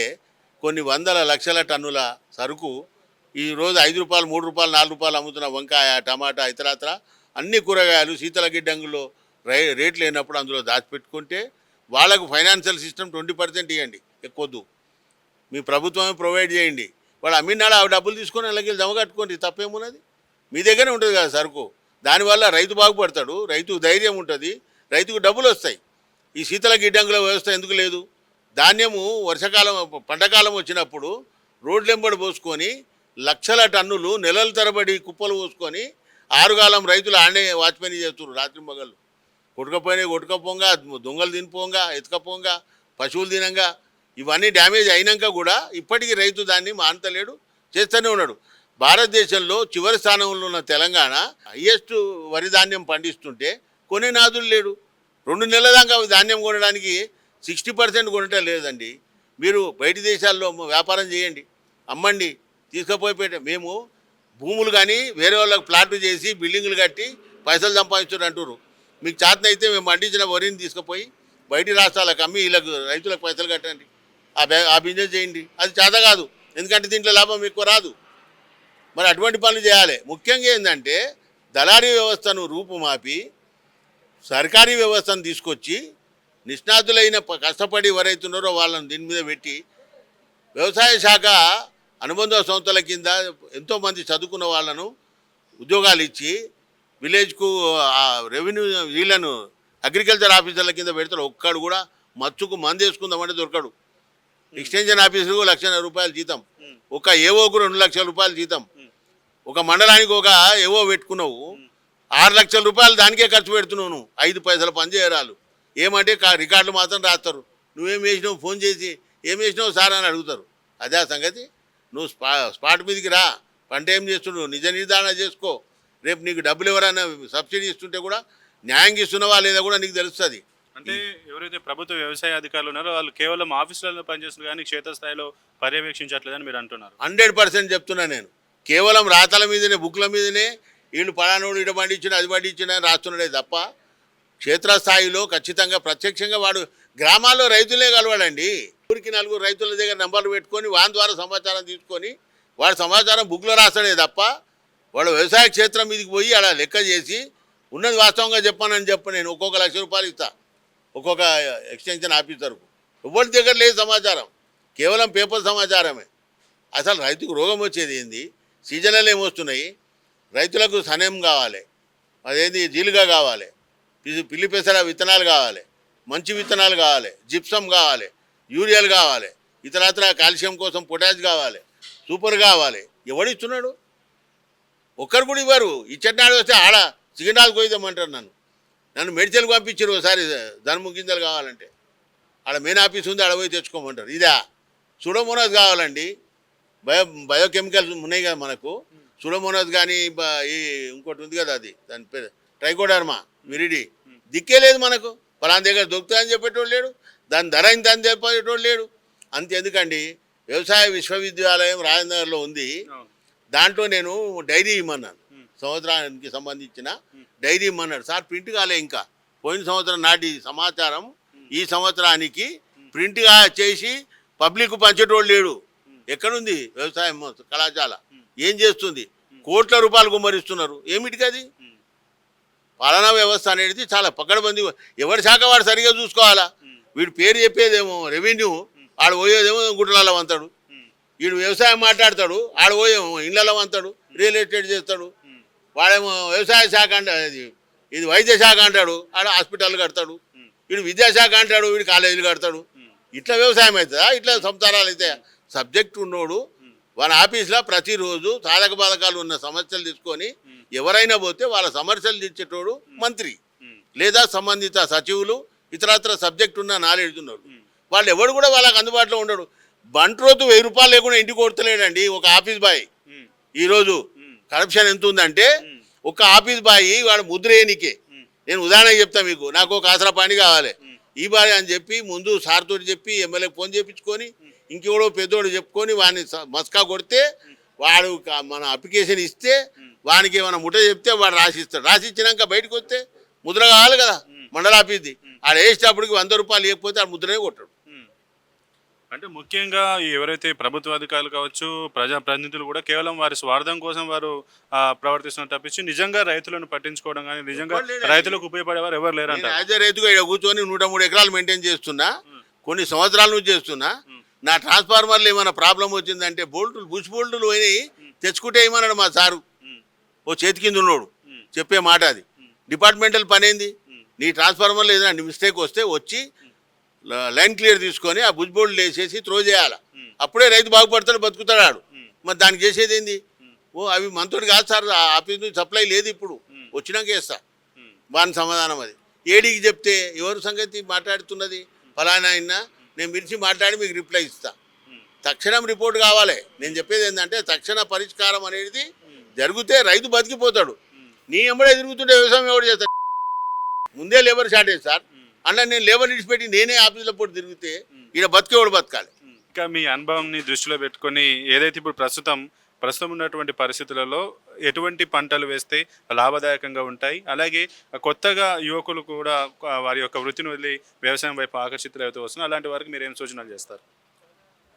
S2: కొన్ని వందల లక్షల టన్నుల సరుకు ఈరోజు 5 రూపాయలు 3 రూపాయలు 4 రూపాయలు అమ్ముతున్న వంకాయ, టమాటా, ఇతరత్ర అన్ని కూరగాయలు శీతల గిడ్డంగుల్లో రేట్లు లేనప్పుడు అందులో దాచిపెట్టుకుంటే వాళ్ళకు ఫైనాన్షియల్ సిస్టమ్ 20% ఇవ్వండి, ఎక్కువద్దు. మీ ప్రభుత్వమే ప్రొవైడ్ చేయండి. వాడు అమ్మినాడు ఆ డబ్బులు తీసుకొని అలాగే జమ కట్టుకోండి, తప్పేమున్నది? మీ దగ్గరే ఉంటుంది కదా సరుకు. దానివల్ల రైతు బాగుపడతాడు, రైతుకు ధైర్యం ఉంటుంది, రైతుకు డబ్బులు వస్తాయి. ఈ శీతల గిడ్డంగుల వ్యవస్థ ఎందుకు లేదు? ధాన్యము వర్షాకాలం పంటకాలం వచ్చినప్పుడు రోడ్లెంబడి పోసుకొని లక్షల టన్నులు నెలల తరబడి కుప్పలు పోసుకొని ఆరుగాలం రైతులు ఆడే వాచ్మెన్ చేస్తున్నారు. రాత్రి మగళ్ళు కొట్టుకపోగా దొంగలు తినిపోగా ఎత్తుకపోగా పశువులు తినంగా ఇవన్నీ డ్యామేజ్ అయినాక కూడా ఇప్పటికీ రైతు దాన్ని మానతలేడు, చేస్తూనే ఉన్నాడు. భారతదేశంలో చివరి స్థానంలో ఉన్న తెలంగాణ హయ్యెస్ట్ వరి ధాన్యం పండిస్తుంటే కొనే నాదులు లేడు. 2 నెలల దాకా ధాన్యం కొనడానికి 60% కొనటం లేదండి. మీరు బయటి దేశాల్లో వ్యాపారం చేయండి, అమ్మండి, తీసుకుపోయి మేము భూములు కానీ వేరే వాళ్ళకి ప్లాట్లు చేసి బిల్డింగులు కట్టి పైసలు సంపాదించారు అంటారు. మీకు చేతనైతే మేము పండించిన వరిని తీసుకుపోయి బయటి రాష్ట్రాలకు అమ్మి వీళ్ళకు రైతులకు పైసలు కట్టండి, ఆ బిజినెస్ చేయండి. అది చేత కాదు, ఎందుకంటే దీంట్లో లాభం ఎక్కువ రాదు. మరి అటువంటి పనులు చేయాలి. ముఖ్యంగా ఏంటంటే దళారీ వ్యవస్థను రూపుమాపి సర్కారీ వ్యవస్థను తీసుకొచ్చి నిష్ణాతులైన కష్టపడి ఎవరైతున్నారో వాళ్ళని దీని మీద పెట్టి వ్యవసాయ శాఖ అనుబంధ సంస్థల కింద ఎంతోమంది చదువుకున్న వాళ్ళను ఉద్యోగాలు ఇచ్చి విలేజ్కు రెవెన్యూ వీళ్ళను అగ్రికల్చర్ ఆఫీసర్ల కింద పెడతారు. ఒక్కడు కూడా మచ్చుకు మంది వేసుకుందామంటే దొరకడు. ఎక్స్టెన్షన్ ఆఫీసర్కు 1,00,000 రూపాయలు జీతం, ఒక ఏవోకు 2 లక్షల రూపాయలు జీతం. ఒక మండలానికి ఒక ఏవో పెట్టుకున్నావు, 6 లక్షల రూపాయలు దానికే ఖర్చు పెడుతున్నావు. నువ్వు 5 పైసలు పనిచేయరాలు. ఏమంటే రికార్డులు మాత్రం రాస్తారు. నువ్వేం వేసినావు, ఫోన్ చేసి ఏం వేసినావు సార్ అని అడుగుతారు. అదే ఆ సంగతి. నువ్వు స్పాట్ మీదకి రా, పంట ఏం చేస్తున్నావు నిజ నిర్ధారణ చేసుకో. రేపు నీకు డబ్బులు ఎవరైనా సబ్సిడీ ఇస్తుంటే కూడా న్యాయంగా ఇస్తున్నావా లేదా కూడా నీకు తెలుస్తుంది.
S1: అంటే ఎవరైతే ప్రభుత్వ వ్యవసాయ అధికారులు ఉన్నారో వాళ్ళు కేవలం ఆఫీసులలో పనిచేస్తున్నారు కానీ క్షేత్రస్థాయిలో పర్యవేక్షించట్లేదని మీరు అంటున్నారు.
S2: 100% చెప్తున్నా నేను. కేవలం రాతల మీదనే బుక్ల మీదనే వీళ్ళు పలానోడు ఇటు పండించిన అది పండించిన అని రాస్తున్నాడే తప్ప క్షేత్రస్థాయిలో ఖచ్చితంగా ప్రత్యక్షంగా వాడు గ్రామాల్లో రైతులే కలవాడండి. ఊరికి 4 రైతుల దగ్గర నెంబర్లు పెట్టుకొని వాని ద్వారా సమాచారం తీసుకొని వాడు సమాచారం బుక్లో రాస్తాడే తప్ప వాడు వ్యవసాయ క్షేత్రం మీదకి పోయి అలా లెక్క చేసి ఉన్నది వాస్తవంగా చెప్పానని చెప్ప నేను ఒక్కొక్క ₹1,00,000 ఇస్తా ఒక్కొక్క ఎక్స్టెన్షన్ ఆఫీసర్కు. ఎవరి దగ్గర లేదు సమాచారం, కేవలం పేపర్ సమాచారమే. అసలు రైతుకు రోగం వచ్చేది ఏంది, సీజనల్ ఏమొస్తున్నాయి, రైతులకు సనేం కావాలి, అదేంది జీలుగా కావాలి, పిల్లి పెసర విత్తనాలు కావాలి, మంచి విత్తనాలు కావాలి, జిప్సం కావాలి, యూరియాలు కావాలి, ఇతరత్ర కాల్షియం కోసం పొటాష్ కావాలి, సూపర్ కావాలి. ఎవడిస్తున్నాడు? ఒక్కరు కూడా ఇవ్వరు. ఇచ్చటినాడు వస్తే ఆడ సిగండాలు కోయిద్దామంటారు. నన్ను మెడిసిన్కి పంపించారు ఒకసారి ధనుము గింజలు కావాలంటే. ఆడ మెయిన్ ఆఫీస్ ఉంది, ఆడ పోయి తెచ్చుకోమంటారు. ఇదా సుడోమోనాస్ కావాలండి, బయోకెమికల్స్ ఉన్నాయి కదా మనకు. సుడోమోనాస్ కానీ ఈ ఇంకోటి ఉంది కదా, అది దాని పేరు ట్రైకోడర్మా విరిడి. దిక్కే లేదు మనకు. పలానా దగ్గర దొరుకుతుందని చెప్పేటోడు లేడు, దాని ధర ఇంత అని చెప్పేటోడు లేడు. అంతెందుకండి, వ్యవసాయ విశ్వవిద్యాలయం రాజనగర్లో ఉంది. దాంట్లో నేను డైరీ ఇమ్మన్నాను, సంవత్సరానికి సంబంధించిన డైరీ ఇమ్మన్నాడు. సార్ ప్రింట్ కాలే, ఇంకా పోయిన సంవత్సరం నాటి సమాచారం ఈ సంవత్సరానికి ప్రింట్గా చేసి పబ్లిక్ పంచేటోడు లేడు. ఎక్కడుంది వ్యవసాయం కళాశాల? ఏం చేస్తుంది? కోట్ల రూపాయలు గుమ్మరిస్తున్నారు. ఏమిటికి అది? పాలనా వ్యవస్థ అనేది చాలా పకడ్బందీ. ఎవరి శాఖ వాడు సరిగా చూసుకోవాలా. వీడు పేరు చెప్పేదేమో రెవెన్యూ, ఆడు పోయేదేమో గుట్టలలో వంతాడు. వీడు వ్యవసాయం మాట్లాడతాడు, ఆడు పోయేమో ఇళ్ళలో వంతాడు, రియల్ ఎస్టేట్ చేస్తాడు. వాడేమో వ్యవసాయ శాఖ అంటే ఇది వైద్య శాఖ అంటాడు, ఆడ హాస్పిటల్ కడతాడు. వీడు విద్యాశాఖ అంటాడు, వీడు కాలేజీలు కడతాడు. ఇట్లా వ్యవసాయం అవుతుందా? ఇట్లా సంసారాలు అయితే? సబ్జెక్ట్ ఉన్నోడు వాళ్ళ ఆఫీస్లో ప్రతిరోజు సాధక బాధకాలు ఉన్న సమస్యలు తీసుకొని ఎవరైనా పోతే వాళ్ళ సమస్యలు తీర్చేటోడు మంత్రి లేదా సంబంధిత సచివులు, ఇతరత్ర సబ్జెక్ట్ ఉన్న నాలెడ్జ్ ఉన్నాడు. వాళ్ళు ఎవడు కూడా వాళ్ళకి అందుబాటులో ఉండడు. బంట్రోతు ₹1000 లేకుండా ఇంటికి కొడతలేడండి ఒక ఆఫీస్ బాయ్. ఈరోజు కరప్షన్ ఎంత ఉందంటే, ఒక ఆఫీస్ బాయ్ వాడు ముద్రేనికే. నేను ఉదాహరణకు చెప్తాను మీకు. నాకు ఒక ఆసరా పని కావాలి, ఈ బాయ్ అని చెప్పి ముందు సార్ తోటి చెప్పి ఎమ్మెల్యేకి ఫోన్ చేయించుకొని ఇంకెవడో పెద్దోడు చెప్పుకొని వాడిని మస్కా కొడితే వాడు మన అప్లికేషన్ ఇస్తే వానికి ఏమైనా ముఠ చెప్తే వాడు రాసిస్తాడు. రాసిచ్చినాక బయటకు వస్తే ముద్ర కావాలి కదా మండల ఆఫీస్ది. ఆడ వేసేటప్పటికి ₹100 లేకపోతే ఆ ముద్రనే కొట్టాడు.
S1: అంటే ముఖ్యంగా ఎవరైతే ప్రభుత్వ అధికారులు కావచ్చు, ప్రజాప్రతినిధులు కూడా కేవలం వారి స్వార్థం కోసం వారు ప్రవర్తిస్తున్నారు తప్పించి నిజంగా రైతులను పట్టించుకోవడం కానీ నిజంగా రైతులకు ఉపయోగపడేవారు ఎవరు లేరంట.
S2: యాజ్ ఏ రైతుగా ఇక్కడ కూర్చొని 103 ఎకరాలు మెయింటైన్ చేస్తున్నా, కొన్ని సంవత్సరాల నుంచి చేస్తున్నా. నా ట్రాన్స్ఫార్మర్లు ఏమైనా ప్రాబ్లం వచ్చిందంటే బుష్ బోల్టులు పోయినాయి, తెచ్చుకుంటే ఏమన్నాడు మా సారు, ఓ చేతి కింద ఉన్నాడు, చెప్పే మాట అది. డిపార్ట్మెంటల్ పని ఏంది? నీ ట్రాన్స్ఫార్మర్లో ఏదైనా మిస్టేక్ వస్తే వచ్చి లైన్ క్లియర్ తీసుకొని ఆ బుష్ బోల్డ్లు వేసేసి త్రో చేయాలి. అప్పుడే రైతు బాగుపడతాడు, బతుకుతాడు ఆడు. మరి దానికి చేసేది ఏంది? ఓ అవి మనతోటి కాదు సార్, ఆఫీస్ నుంచి సప్లై లేదు, ఇప్పుడు వచ్చినాక వేస్తా వాని సమాధానం అది. ఏడీకి చెప్తే ఎవరు సంగతి మాట్లాడుతున్నది? ఫలానా అయినా నేను పిలిచి మాట్లాడి మీకు రిప్లై ఇస్తా. తక్షణం రిపోర్ట్ కావాలి. నేను చెప్పేది ఏంటంటే తక్షణ పరిష్కారం అనేది జరిగితే రైతు బతికిపోతాడు. నీ ఎంబడే తిరుగుతుంటే వ్యవసాయం ఎవరు చేస్తాడు? ముందే లేబర్ షార్టేజ్ సార్. అలా నేను లేబర్ విడిచిపెట్టి నేనే ఆఫీసులో పోటీ తిరిగితే ఈడ బతికేవాడు బతకాలి.
S1: ఇంకా మీ అనుభవంని దృష్టిలో పెట్టుకొని ఏదైతే ఇప్పుడు ప్రస్తుతం ఉన్నటువంటి పరిస్థితులలో ఎటువంటి పంటలు వేస్తే లాభదాయకంగా ఉంటాయి, అలాగే కొత్తగా యువకులు కూడా వారి యొక్క వృత్తిని వదిలి వ్యవసాయం వైపు ఆకర్షితులు అవుతూ వస్తున్నారు, అలాంటి వారికి మీరు ఏం సూచనలు చేస్తారు?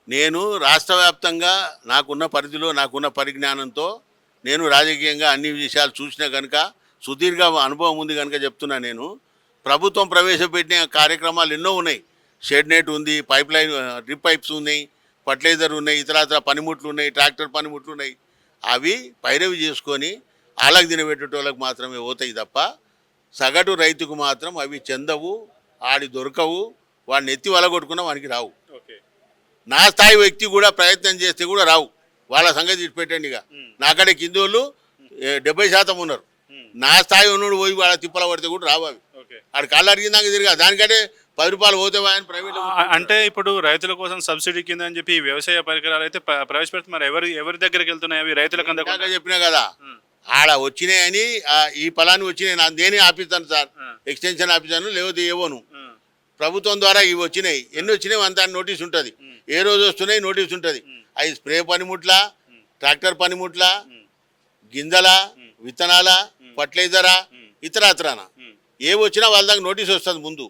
S2: నేను రాష్ట్ర వ్యాప్తంగా నాకున్న పరిధిలో నాకున్న పరిజ్ఞానంతో నేను రాజకీయంగా అన్ని విషయాలు చూసినా కనుక సుదీర్ఘ అనుభవం ఉంది కనుక చెప్తున్నా. నేను ప్రభుత్వం ప్రవేశపెట్టిన కార్యక్రమాలు ఎన్నో ఉన్నాయి. షెడ్ నెట్ ఉంది, పైప్ లైన్ డ్రిప్ పైప్స్ ఉన్నాయి, ఫర్టిలైజర్ ఉన్నాయి, ఇతర పనిముట్లు ఉన్నాయి, ట్రాక్టర్ పనిముట్లు ఉన్నాయి. అవి పైరవి చేసుకొని ఆలకు తినబెట్టేటోళ్ళకి మాత్రమే పోతాయి తప్ప సగటు రైతుకు మాత్రం అవి చెందవు, ఆడి దొరకవు. వాడిని ఎత్తి వలగొట్టుకున్నా వానికి రావు. నా స్థాయి వ్యక్తి కూడా ప్రయత్నం చేస్తే కూడా రావు. వాళ్ళ సంగతి పెట్టండి. ఇక నాకడే కింది వాళ్ళు 70% ఉన్నారు. నా స్థాయి ఉన్నోడు పోయి వాళ్ళ తిప్పల పడితే కూడా రావు. అవి ఆడు కాళ్ళు అరిగిందాక తిరిగా దానికంటే ₹10 పోతే ఆయన ప్రైవేట్.
S1: అంటే ఇప్పుడు రైతుల కోసం సబ్సిడీ కింద అని చెప్పి వ్యవసాయ పరికరాలు అయితే ప్రవేశపెడుతున్నారు. ఎవరి దగ్గరికి వెళ్తున్నాయి అవి? రైతులకు అందకుండా
S2: చెప్పినా కదా, ఆడ వచ్చినాయని ఈ ఫలాన్ని వచ్చినాయి నేనే ఆపిస్తాను సార్, ఎక్స్టెన్షన్ ఆపిస్తాను, లేకపోతే ఏవోను ప్రభుత్వం ద్వారా ఇవి వచ్చినాయి. ఎన్ని వచ్చినాయి అంత నోటీస్ ఉంటుంది. ఏ రోజు వస్తున్నాయి నోటీస్ ఉంటుంది. అవి స్ప్రే పనిముట్ల, ట్రాక్టర్ పనిముట్ల, గింజల, విత్తనాల, ఫర్టిలైజరా, ఇతరాతరాన ఏ వచ్చినా వాళ్ళ దాకా నోటీస్ వస్తుంది ముందు.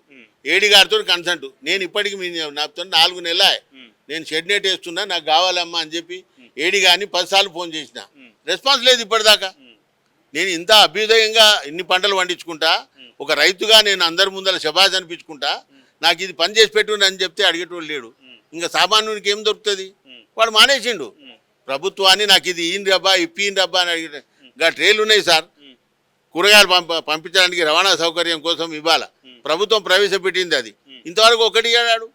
S2: ఏడి గారితో కన్సల్ట్. నేను ఇప్పటికి నాతో 4 నెలల నేను షెడ్ నెట్ వేస్తున్నా, నాకు కావాలమ్మా అని చెప్పి ఏడి గారిని 10 సార్లు ఫోన్ చేసిన, రెస్పాన్స్ లేదు ఇప్పటిదాకా. నేను ఇంత అభ్యుదయంగా ఇన్ని పంటలు పండించుకుంటా, ఒక రైతుగా నేను అందరి ముందర శబాజ్ అనిపించుకుంటా, నాకు ఇది పని చేసి పెట్టుండి అని చెప్తే అడిగేటోడు లేడు. ఇంకా సామాన్యునికి ఏం దొరుకుతుంది? వాడు మానేసిండు. ప్రభుత్వాన్ని నాకు ఇది ఈయన రబ్బా ఇప్పిన రబ్బా అని అడిగిన ఇంకా ట్రైన్లు ఉన్నాయి సార్, కూరగాయలు పంపించడానికి రవాణా సౌకర్యం కోసం ఇవ్వాలి. ప్రభుత్వం ప్రవేశపెట్టింది అది. ఇంతవరకు ఒకటి ఇయ్యాడు.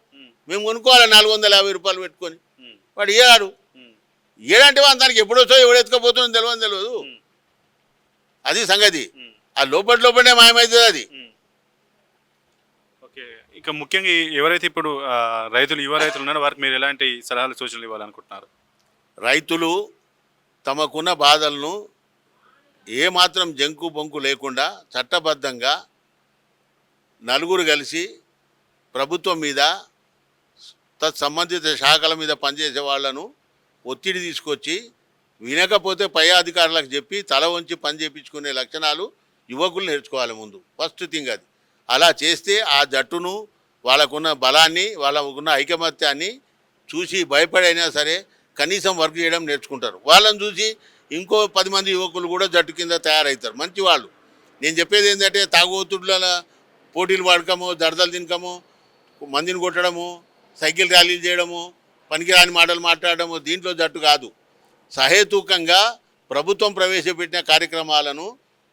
S2: మేము కొనుక్కోవాలి 450 రూపాయలు పెట్టుకొని. వాడు ఇయ్యాడు. ఏడంటే దానికి ఎప్పుడొచ్చో ఎవడు ఎత్తుకపోతుందో తెలియదు. అది సంగతి. ఆ లోపలనే మాయమవుతుంది అది.
S1: ఓకే, ఇక ముఖ్యంగా ఎవరైతే ఇప్పుడు రైతులు యువ రైతులు ఉన్నారో వారికి మీరు ఎలాంటి సలహాలు సూచనలు ఇవ్వాలనుకుంటున్నారు?
S2: రైతులు తమకున్న బాధలను ఏమాత్రం జంకు బొంకు లేకుండా చట్టబద్ధంగా నలుగురు కలిసి ప్రభుత్వం మీద, తత్సంబంధిత శాఖల మీద పనిచేసే వాళ్లను ఒత్తిడి తీసుకొచ్చి వినకపోతే పై అధికారులకు చెప్పి తల వంచి పని చేయించుకునే లక్షణాలు యువకులు నేర్చుకోవాలి ముందు. ఫస్ట్ థింగ్ అది. అలా చేస్తే ఆ జట్టును, వాళ్ళకున్న బలాన్ని, వాళ్ళకున్న ఐకమత్యాన్ని చూసి భయపడైనా సరే కనీసం వర్క్ చేయడం నేర్చుకుంటారు. వాళ్ళని చూసి ఇంకో 10 మంది యువకులు కూడా జట్టు కింద తయారవుతారు, మంచి వాళ్ళు. నేను చెప్పేది ఏంటంటే తాగుబోతుల పోటీలు పడకము, దడదలు తినకము, మందిని కొట్టడము, సైకిల్ ర్యాలీలు చేయడము, పనికిరాని మాటలు మాట్లాడడము దీంట్లో జట్టు కాదు. సహేతుకంగా ప్రభుత్వం ప్రవేశపెట్టిన కార్యక్రమాలను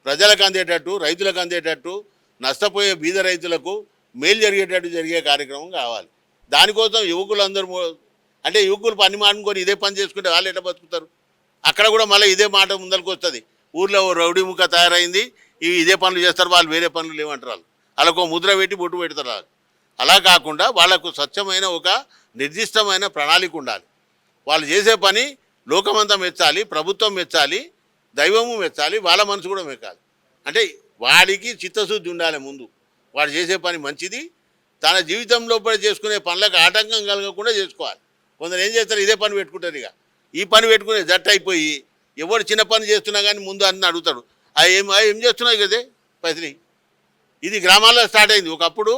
S2: ప్రజలకు అందేటట్టు, రైతులకు అందేటట్టు, నష్టపోయే బీద రైతులకు మేలు జరిగేటట్టు జరిగే కార్యక్రమం కావాలి. దానికోసం యువకులందరూ అంటే యువకులు పని మానుకొని ఇదే పని చేసుకుంటే వాళ్ళు ఎట్లా బతుకుతారు? అక్కడ కూడా మళ్ళీ ఇదే మాట ముందరికి వస్తుంది. ఊర్లో రౌడీ ముఖ తయారైంది, ఇవి ఇదే పనులు చేస్తారు, వాళ్ళు వేరే పనులు లేవంటారు. వాళ్ళు వాళ్ళకు ముద్ర పెట్టి బొట్టు పెడతారు. వాళ్ళు అలా కాకుండా వాళ్ళకు స్వచ్ఛమైన ఒక నిర్దిష్టమైన ప్రణాళిక ఉండాలి. వాళ్ళు చేసే పని లోకమంతా మెచ్చాలి, ప్రభుత్వం మెచ్చాలి, దైవము మెచ్చాలి, వాళ్ళ మనసు కూడా మెచ్చాలి. అంటే వాడికి చిత్తశుద్ధి ఉండాలి ముందు. వాడు చేసే పని మంచిది, తన జీవితంలో చేసుకునే పనులకు ఆటంకం కలగకుండా చేసుకోవాలి. కొందరు ఏం చేస్తారు, ఇదే పని పెట్టుకుంటారు. ఇక ఈ పని పెట్టుకునే జట్టు అయిపోయి ఎవరు చిన్న పని చేస్తున్నా కానీ ముందు అన్ని అడుగుతాడు, ఏం చేస్తున్నావు కదే పైసలు. ఇది గ్రామాల్లో స్టార్ట్ అయింది. ఒకప్పుడు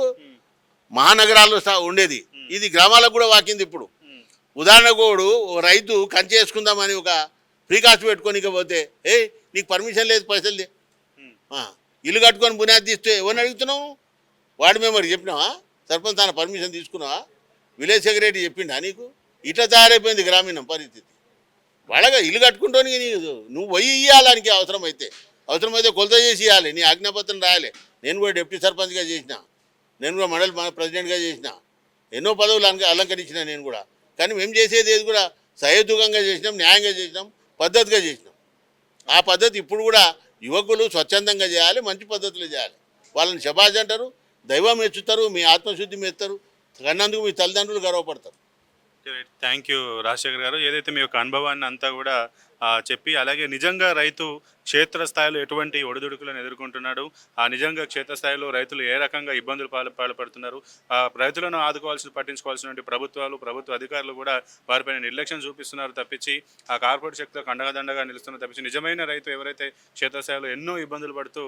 S2: మహానగరాల్లో ఉండేది, ఇది గ్రామాలకు కూడా వాకింది ఇప్పుడు. ఉదాహరణకు ఓ రైతు కంచె వేసుకుందామని ఒక ప్రీకాస్ట్ పెట్టుకొని పోతే, నీకు పర్మిషన్ లేదు, పైసలు లే, ఇల్లు కట్టుకొని బునాది తీస్తే ఎవరిని అడుగుతున్నావు? వార్డు మెంబర్కి చెప్పినావా? సర్పంచ్ తన పర్మిషన్ తీసుకున్నావా? విలేజ్ సెక్రటరీ చెప్పిండా నీకు? ఇట్లా తయారైపోయింది గ్రామీణ పరిస్థితి. వాళ్ళగా ఇల్లు కట్టుకుంటాను నువ్వు పోయి ఇవ్వాలానికి అవసరమైతే కొలత చేసి ఇవ్వాలి, నీ ఆజ్ఞాపత్రం రాయాలి. నేను కూడా డిప్యూటీ సర్పంచ్గా చేసిన, నేను కూడా మండలి ప్రెసిడెంట్గా చేసిన, ఎన్నో పదవులు అలంకరించిన నేను కూడా. కానీ మేము చేసేది ఏది కూడా సహేతుకంగా చేసినాం, న్యాయంగా చేసినాం, పద్ధతిగా చేసినాం. ఆ పద్ధతి ఇప్పుడు కూడా యువకులు స్వచ్ఛందంగా చేయాలి, మంచి పద్ధతిలో చేయాలి. వాళ్ళని శబాజ్ అంటారు, దైవం మెచ్చుతారు, మీ ఆత్మశుద్ధి మెచ్చుతారు, కన్నందుకు మీ తల్లిదండ్రులు గర్వపడతారు.
S1: థ్యాంక్ యూ రాజశేఖర్ గారు. ఏదైతే మీ యొక్క అనుభవాన్ని అంతా కూడా చెప్పి, అలాగే నిజంగా రైతు క్షేత్రస్థాయిలో ఎటువంటి ఒడిదుడుకులను ఎదుర్కొంటున్నాడు, నిజంగా క్షేత్రస్థాయిలో రైతులు ఏ రకంగా ఇబ్బందులు పాల్పడుతున్నారు, రైతులను పట్టించుకోవాల్సినటువంటి ప్రభుత్వ అధికారులు కూడా వారిపైన నిర్లక్ష్యం చూపిస్తున్నారు తప్పించి, ఆ కార్పొరేట్ శక్తులకు అండగా నిలుస్తున్నారు తప్పించి, నిజమైన రైతు ఎవరైతే క్షేత్రస్థాయిలో ఎన్నో ఇబ్బందులు పడుతూ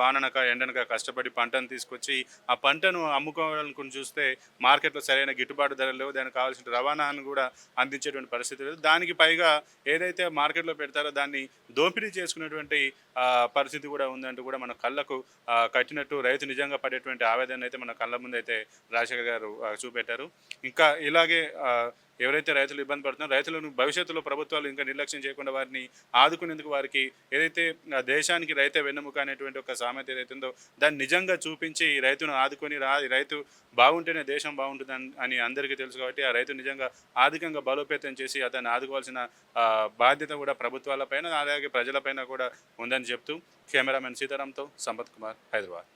S1: వాననక ఎండనక కష్టపడి పంటను తీసుకొచ్చి ఆ పంటను అమ్ముకోవాలనుకుని చూస్తే మార్కెట్లో సరైన గిట్టుబాటు ధరలు లేవు, దానికి కావాల్సిన రవాణాను కూడా అందించేటువంటి పరిస్థితి లేదు. దానికి పైగా ఏదైతే మార్కెట్లో పెడతారో దాన్ని దోపిడీ చేసుకునేటువంటి పరిస్థితి కూడా ఉందంటూ కూడా మన కళ్ళకు కట్టినట్టు రైతు నిజంగా పడేటువంటి ఆవేదన అయితే మన కళ్ళ ముందు అయితే రాజశేఖర్ గారు చూపెట్టారు. ఇంకా ఇలాగే ఎవరైతే రైతులు ఇబ్బంది పడుతున్నారో రైతులను భవిష్యత్తులో ప్రభుత్వాలు ఇంకా నిర్లక్ష్యం చేయకుండా వారిని ఆదుకునేందుకు, వారికి ఏదైతే దేశానికి రైతే వెన్నెముక అనేటువంటి ఒక సామెత ఏదైతే ఉందో దాన్ని నిజంగా చూపించి రైతును ఆదుకొని రైతు బాగుంటేనే దేశం బాగుంటుంది అని అందరికీ తెలుసు. కాబట్టి ఆ రైతు నిజంగా ఆర్థికంగా బలోపేతం చేసి అతన్ని ఆదుకోవాల్సిన బాధ్యత కూడా ప్రభుత్వాలపైన అలాగే ప్రజలపైన కూడా ఉందని చెప్తూ కెమెరామెన్ సీతారాంతో సంపత్ కుమార్, హైదరాబాద్.